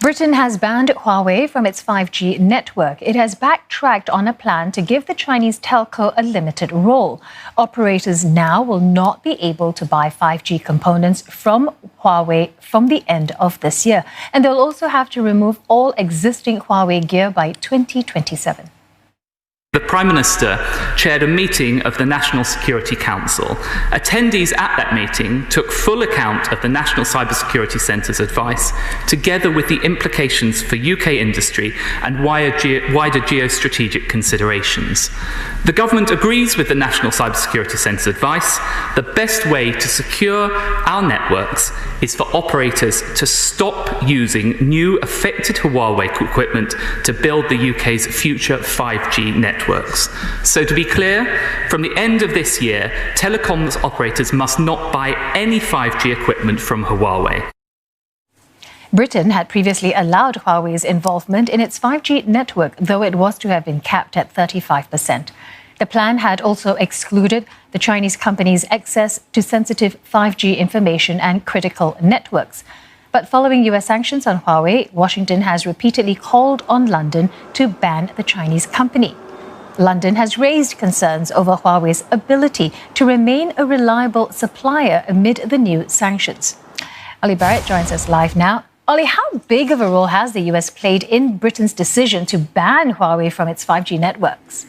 Britain has banned Huawei from its 5G network. It has backtracked on a plan to give the Chinese telco a limited role. Operators now will not be able to buy 5G components from Huawei from the end of this year. And they'll also have to remove all existing Huawei gear by 2027. The Prime Minister chaired a meeting of the National Security Council. Attendees at that meeting took full account of the National Cybersecurity Centre's advice, together with the implications for UK industry and wider geostrategic considerations. The government agrees with the National Cybersecurity Centre's advice. The best way to secure our networks is for operators to stop using new affected Huawei equipment to build the UK's future 5G networks. So to be clear, from the end of this year, telecoms operators must not buy any 5G equipment from Huawei. Britain had previously allowed Huawei's involvement in its 5G network, though it was to have been capped at 35%. The plan had also excluded the Chinese company's access to sensitive 5G information and critical networks. But following US sanctions on Huawei, Washington has repeatedly called on London to ban the Chinese company. London has raised concerns over Huawei's ability to remain a reliable supplier amid the new sanctions. Ollie Barrett joins us live now. Ollie, how big of a role has the US played in Britain's decision to ban Huawei from its 5G networks?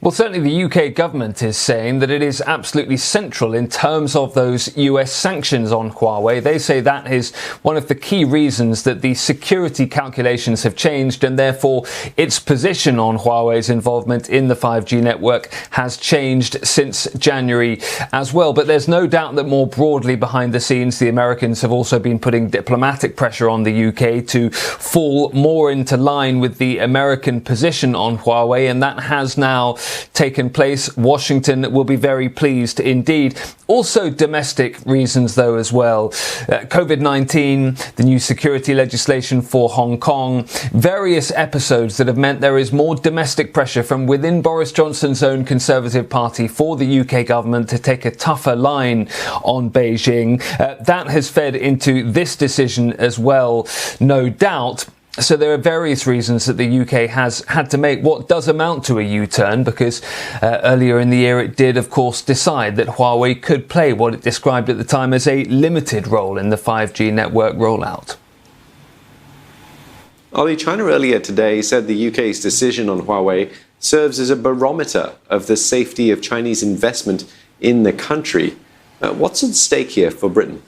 Well, certainly the UK government is saying that it is absolutely central in terms of those US sanctions on Huawei. They say that is one of the key reasons that the security calculations have changed, and therefore its position on Huawei's involvement in the 5G network has changed since January as well. But there's no doubt that more broadly behind the scenes, the Americans have also been putting diplomatic pressure on the UK to fall more into line with the American position on Huawei, and that has now taken place. Washington will be very pleased indeed. Also domestic reasons though as well. COVID-19, the new security legislation for Hong Kong, various episodes that have meant there is more domestic pressure from within Boris Johnson's own Conservative Party for the UK government to take a tougher line on Beijing. That has fed into this decision as well, no doubt. So there are various reasons that the UK has had to make what does amount to a U-turn, because earlier in the year it did, of course, decide that Huawei could play what it described at the time as a limited role in the 5G network rollout. Ollie, China earlier today said the UK's decision on Huawei serves as a barometer of the safety of Chinese investment in the country. What's at stake here for Britain?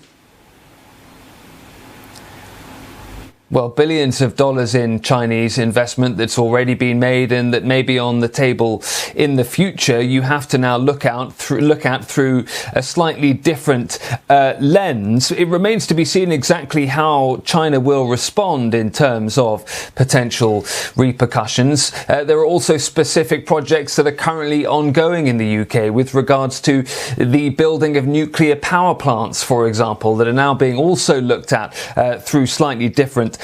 Well, billions of dollars in Chinese investment that's already been made and that may be on the table in the future. You have to now look at through a slightly different lens. It remains to be seen exactly how China will respond in terms of potential repercussions. There are also specific projects that are currently ongoing in the UK with regards to the building of nuclear power plants, for example, that are now being also looked at through slightly different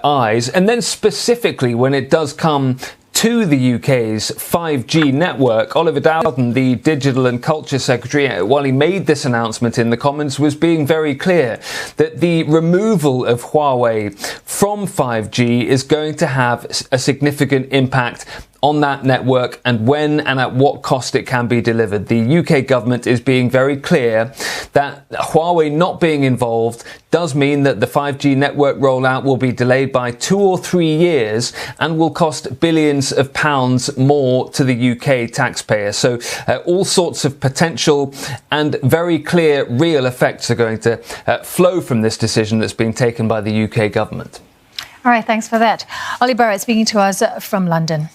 eyes. And then specifically when it does come to the UK's 5G network, Oliver Dowden, the Digital and Culture Secretary, while he made this announcement in the Commons, was being very clear that the removal of Huawei from 5G is going to have a significant impact on that network and when and at what cost it can be delivered. The UK government is being very clear that Huawei not being involved does mean that the 5G network rollout will be delayed by 2 or 3 years and will cost billions of pounds more to the UK taxpayer. So all sorts of potential and very clear real effects are going to flow from this decision that's being taken by the UK government. All right, thanks for that. Ollie Barrett speaking to us from London.